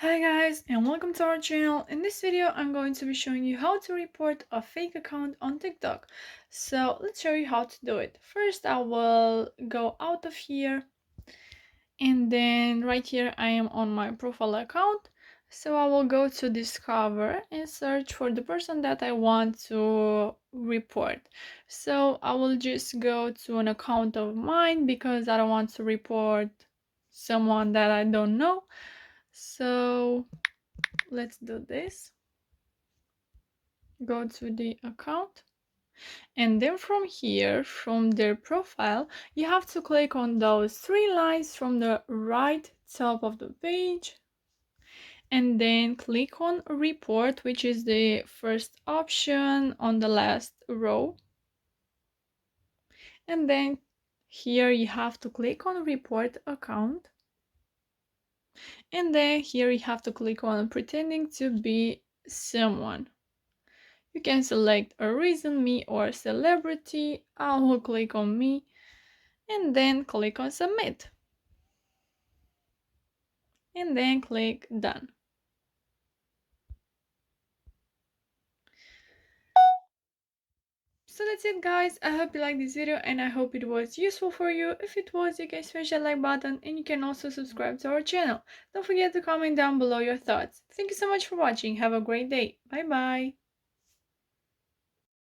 Hi guys and welcome to our channel. In this video I'm going to be showing you how to report a fake account on TikTok. So let's show you how to do it. First I will go out of here and then right here I am on my profile account. So I will go to discover and search for the person that I want to report. So I will just go to an account of mine because I don't want to report someone that I don't know. So let's do this. Go to the account and then from here, from their profile, you have to click on those three lines from the right top of the page and then click on report, which is the first option on the last row. And then here you have to click on report account, and then here you have to click on pretending to be someone. You can select a reason, me or celebrity. I will click on me and then click on submit. And then click done. So that's it guys, I hope you liked this video and I hope it was useful for you. If it was, you can smash that like button and you can also subscribe to our channel. Don't forget to comment down below your thoughts. Thank you so much for watching, have a great day, bye bye.